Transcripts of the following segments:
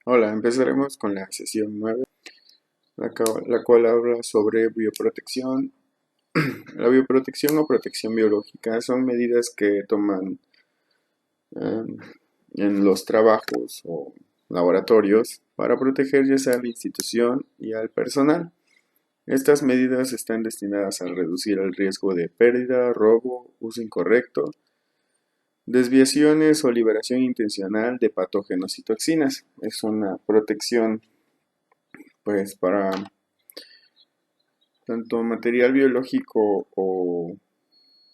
Hola, empezaremos con la sesión 9, la cual habla sobre bioprotección. La bioprotección o protección biológica son medidas que toman eh, en los trabajos o laboratorios para proteger ya sea a la institución y al personal. Estas medidas están destinadas a reducir el riesgo de pérdida, robo, uso incorrecto, desviaciones o liberación intencional de patógenos y toxinas. Es una protección pues para tanto material biológico o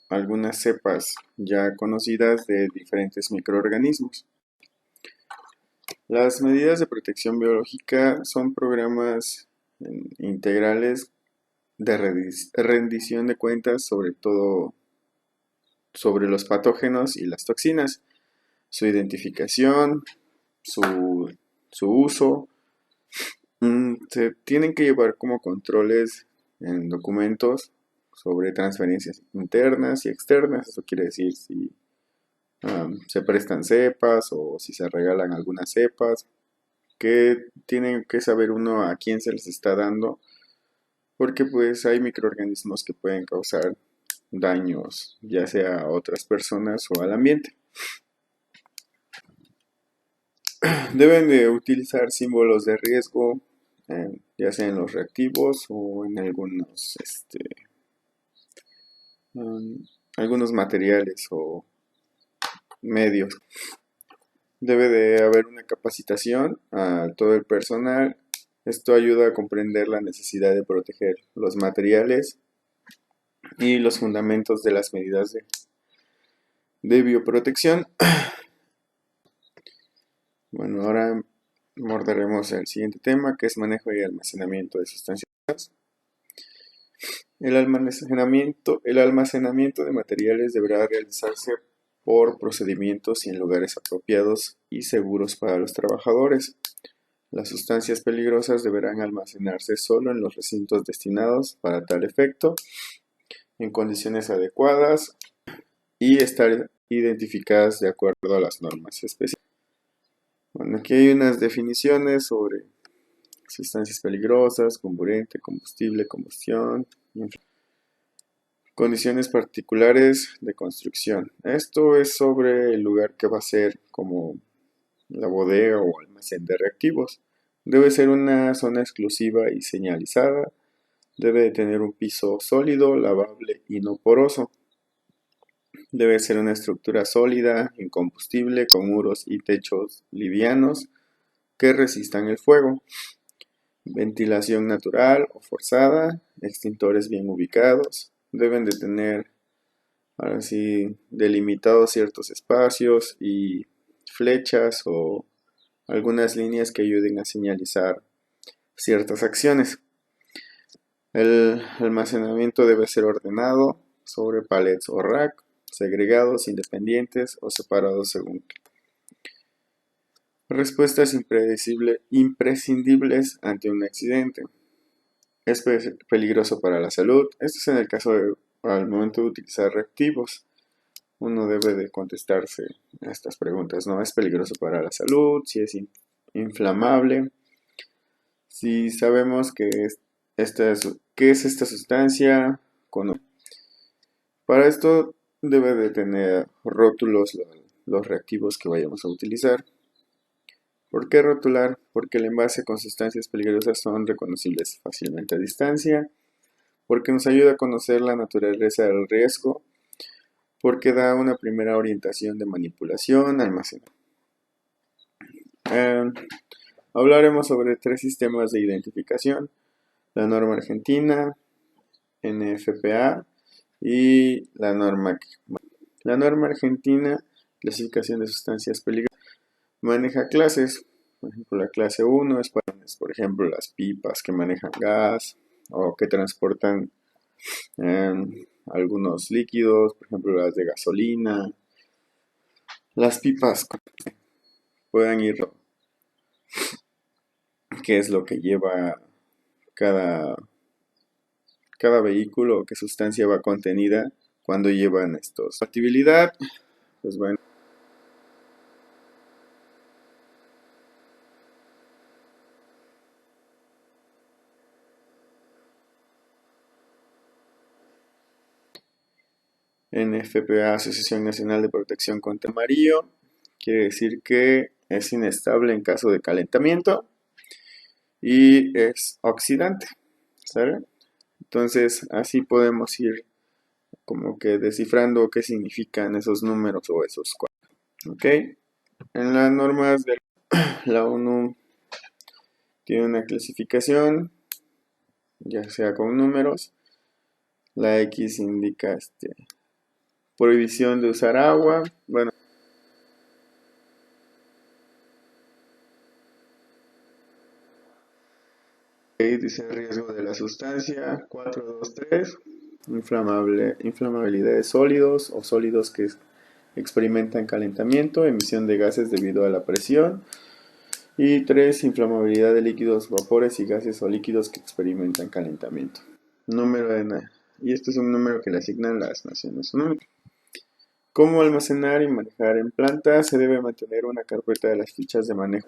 algunas cepas ya conocidas de diferentes microorganismos. Las medidas de protección biológica son programas integrales de rendición de cuentas, sobre todo sobre los patógenos y las toxinas, su identificación, su, su uso. Se tienen que llevar como controles en documentos sobre transferencias internas y externas. Eso quiere decir si se prestan cepas o si se regalan algunas cepas, que tienen que saber uno a quién se les está dando, porque pues hay microorganismos que pueden causar daños, ya sea a otras personas o al ambiente. Deben de utilizar símbolos de riesgo, ya sea en los reactivos o en um, algunos materiales o medios. Debe de haber una capacitación a todo el personal. Esto ayuda a comprender la necesidad de proteger los materiales y los fundamentos de las medidas de bioprotección. Bueno, ahora abordaremos el siguiente tema, que es manejo y almacenamiento de sustancias. El almacenamiento de materiales deberá realizarse por procedimientos y en lugares apropiados y seguros para los trabajadores. Las sustancias peligrosas deberán almacenarse solo en los recintos destinados para tal efecto, en condiciones adecuadas y estar identificadas de acuerdo a las normas específicas. Bueno, aquí hay unas definiciones sobre sustancias peligrosas, comburente, combustible, combustión, condiciones particulares de construcción. Esto es sobre el lugar que va a ser como la bodega o almacén de reactivos. Debe ser una zona exclusiva y señalizada. Debe de tener un piso sólido, lavable y no poroso. Debe ser una estructura sólida, incombustible, con muros y techos livianos que resistan el fuego. Ventilación natural o forzada, extintores bien ubicados. Deben de tener, ahora sí, delimitados ciertos espacios y flechas o algunas líneas que ayuden a señalizar ciertas acciones. El almacenamiento debe ser ordenado sobre palets o rack, segregados, independientes o separados según. Respuestas imprescindibles ante un accidente. Es peligroso para la salud. Esto es en el caso al momento de utilizar reactivos. Uno debe de contestarse a estas preguntas, ¿no? ¿Es peligroso para la salud? Si es inflamable. Si sabemos qué es esta sustancia. Para esto debe de tener rótulos los reactivos que vayamos a utilizar. ¿Por qué rotular? Porque el envase con sustancias peligrosas son reconocibles fácilmente a distancia, porque nos ayuda a conocer la naturaleza del riesgo, porque da una primera orientación de manipulación, almacenamiento. Hablaremos sobre 3 sistemas de identificación: la norma argentina, NFPA y la norma. La norma argentina, clasificación de sustancias peligrosas, maneja clases. Por ejemplo, la clase 1 es para, por ejemplo, las pipas que manejan gas o que transportan algunos líquidos, por ejemplo, las de gasolina. Las pipas puedan ir, qué es lo que lleva cada, cada vehículo, qué sustancia va contenida cuando llevan estos. Compatibilidad, pues bueno, NFPA, Asociación Nacional de Protección contra Amarillo, quiere decir que es inestable en caso de calentamiento y es oxidante, ¿sabe? Entonces así podemos ir como que descifrando qué significan esos números o esos cuadros. ¿Ok? En las normas de la ONU tiene una clasificación, ya sea con números. La X indica prohibición de usar agua. Bueno, dice riesgo de la sustancia 423, inflamabilidad de sólidos o sólidos que experimentan calentamiento, emisión de gases debido a la presión. Y 3, inflamabilidad de líquidos, vapores y gases o líquidos que experimentan calentamiento. Y este es un número que le asignan las Naciones Unidas. ¿Cómo almacenar y manejar en planta? Se debe mantener una carpeta de las fichas de manejo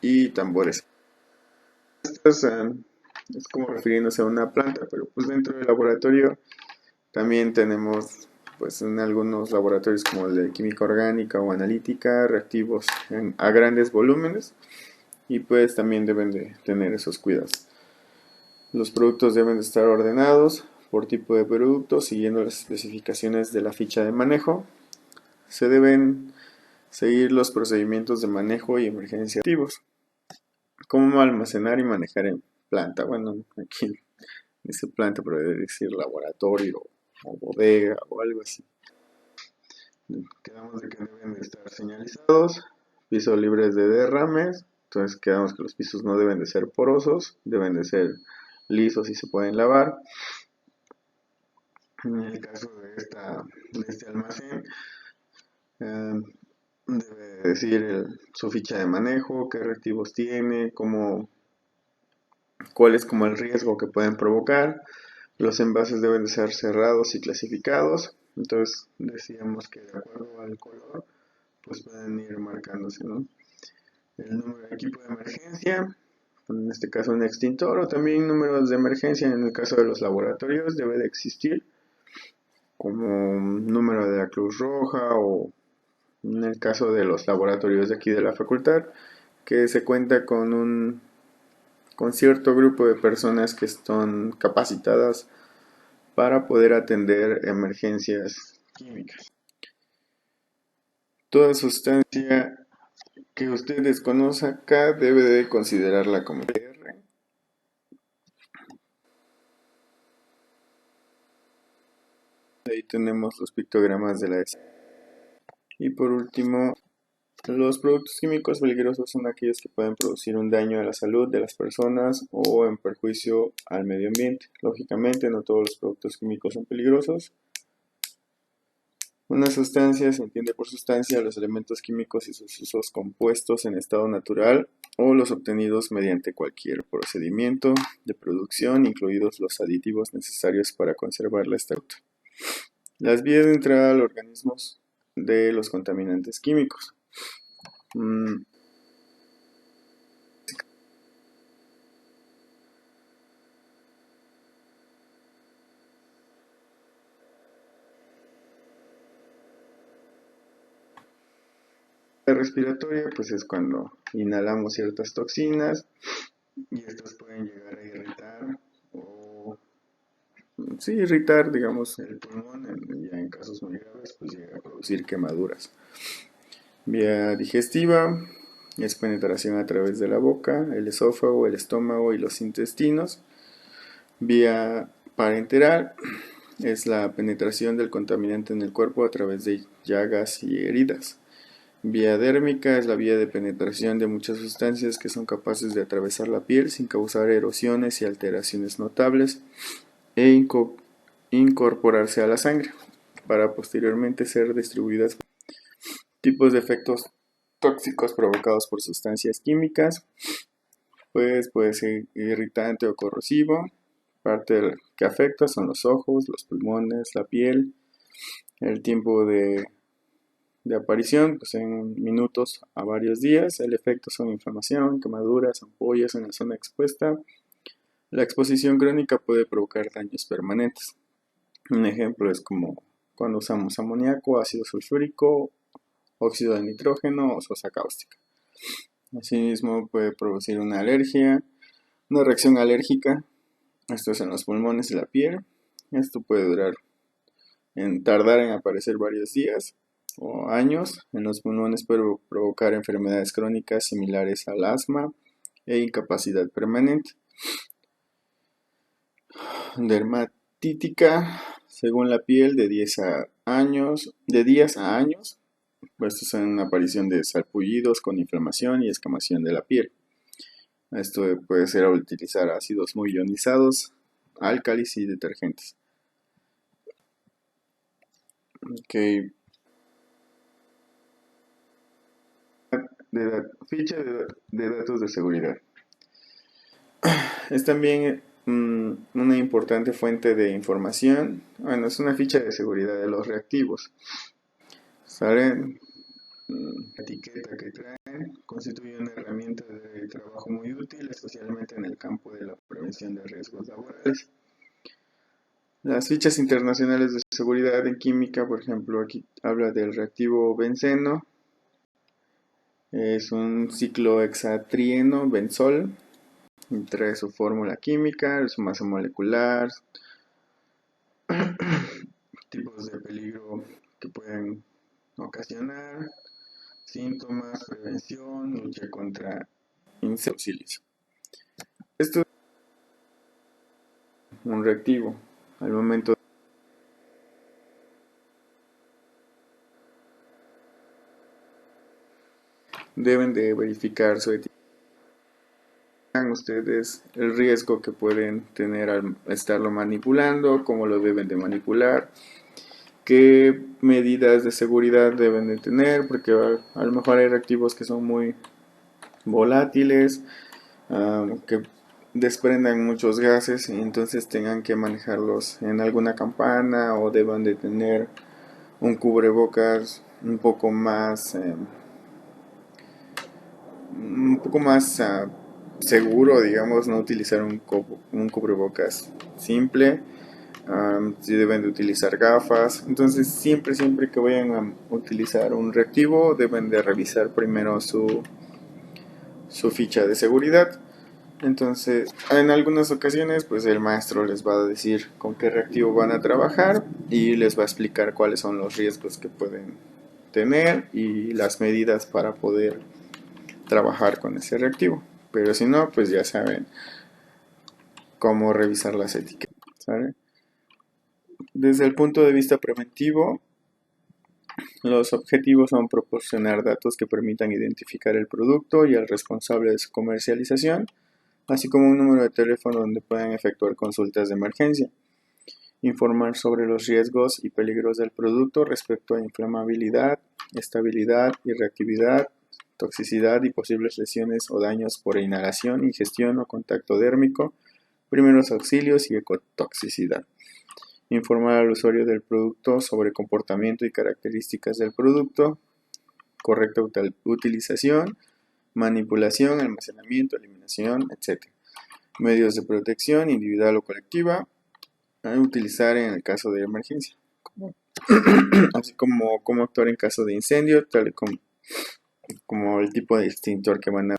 y tambores. Estas es como refiriéndose a una planta, pero pues dentro del laboratorio también tenemos pues en algunos laboratorios como el de química orgánica o analítica, reactivos a grandes volúmenes y pues también deben de tener esos cuidados. Los productos deben de estar ordenados por tipo de producto siguiendo las especificaciones de la ficha de manejo. Se deben seguir los procedimientos de manejo y emergencia activos. ¿Cómo almacenar y manejar en planta? Bueno, aquí dice planta, pero debe decir laboratorio o bodega o algo así. Quedamos de que deben de estar señalizados, pisos libres de derrames, entonces quedamos que los pisos no deben de ser porosos, deben de ser lisos y se pueden lavar. En el caso de este almacén, debe decir su ficha de manejo, qué reactivos tiene, cuál es como el riesgo que pueden provocar. Los envases deben de ser cerrados y clasificados. Entonces decíamos que de acuerdo al color, pues pueden ir marcándose, ¿no? El número de equipo de emergencia, en este caso un extintor, o también números de emergencia en el caso de los laboratorios debe de existir, como un número de la Cruz Roja o en el caso de los laboratorios de aquí de la facultad, que se cuenta con cierto grupo de personas que están capacitadas para poder atender emergencias químicas. Toda sustancia que usted desconozca debe de considerarla como PR. Ahí tenemos los pictogramas de la S. Y por último, los productos químicos peligrosos son aquellos que pueden producir un daño a la salud de las personas o en perjuicio al medio ambiente. Lógicamente, no todos los productos químicos son peligrosos. Una sustancia se entiende por sustancia los elementos químicos y sus usos compuestos en estado natural o los obtenidos mediante cualquier procedimiento de producción, incluidos los aditivos necesarios para conservar la estructura. Las vías de entrada al organismo de los contaminantes químicos. La respiratoria pues es cuando inhalamos ciertas toxinas y estas pueden llegar a irritar o sí, irritar digamos el pulmón, ya en casos muy graves pues llega a producir quemaduras. Vía digestiva es penetración a través de la boca, el esófago, el estómago y los intestinos. Vía parenteral es la penetración del contaminante en el cuerpo a través de llagas y heridas. Vía dérmica es la vía de penetración de muchas sustancias que son capaces de atravesar la piel sin causar erosiones y alteraciones notables e incorporarse a la sangre para posteriormente ser distribuidas. Tipos de efectos tóxicos provocados por sustancias químicas, pues puede ser irritante o corrosivo. Parte que afecta son los ojos, los pulmones, la piel. El tiempo de aparición, pues en minutos a varios días. El efecto son inflamación, quemaduras, ampollas en la zona expuesta, La exposición crónica puede provocar daños permanentes. Un ejemplo es como cuando usamos amoníaco, ácido sulfúrico, óxido de nitrógeno o sosa cáustica. Asimismo puede producir una alergia, una reacción alérgica. Esto es en los pulmones y la piel. Esto puede tardar en aparecer varios días o años. En los pulmones puede provocar enfermedades crónicas similares al asma e incapacidad permanente. Dermatítica, según la piel, de días a años, pues es una aparición de sarpullidos con inflamación y escamación de la piel. Esto puede ser al utilizar ácidos muy ionizados, álcalis y detergentes. Okay. Ficha de datos de seguridad. Es también una importante fuente de información. Bueno, es una ficha de seguridad de los reactivos. ¿Saben? La etiqueta que traen constituye una herramienta de trabajo muy útil, especialmente en el campo de la prevención de riesgos laborales. Las fichas internacionales de seguridad en química, por ejemplo, aquí habla del reactivo benceno. Es un ciclohexatrieno benzol. Trae su fórmula química, su masa molecular, tipos de peligro que pueden ocasionar, síntomas, prevención, lucha contra auxilios. Esto es un reactivo. Al momento deben de verificar su etiqueta. Ustedes el riesgo que pueden tener al estarlo manipulando, cómo lo deben de manipular, qué medidas de seguridad deben de tener, porque a lo mejor hay reactivos que son muy volátiles, que desprendan muchos gases y entonces tengan que manejarlos en alguna campana o deban de tener un cubrebocas un poco más seguro, digamos, no utilizar un cubrebocas simple. Si deben de utilizar gafas. Entonces siempre que vayan a utilizar un reactivo deben de revisar primero su ficha de seguridad. Entonces, en algunas ocasiones, pues el maestro les va a decir con qué reactivo van a trabajar y les va a explicar cuáles son los riesgos que pueden tener y las medidas para poder trabajar con ese reactivo. Pero si no, pues ya saben cómo revisar las etiquetas, ¿sale? Desde el punto de vista preventivo, los objetivos son proporcionar datos que permitan identificar el producto y al responsable de su comercialización, así como un número de teléfono donde puedan efectuar consultas de emergencia. Informar sobre los riesgos y peligros del producto respecto a inflamabilidad, estabilidad y reactividad, toxicidad y posibles lesiones o daños por inhalación, ingestión o contacto dérmico, primeros auxilios y ecotoxicidad. Informar al usuario del producto sobre comportamiento y características del producto, correcta utilización, manipulación, almacenamiento, eliminación, etc. Medios de protección individual o colectiva a utilizar en el caso de emergencia, así como cómo actuar en caso de incendio, tal como el tipo de extintor que van a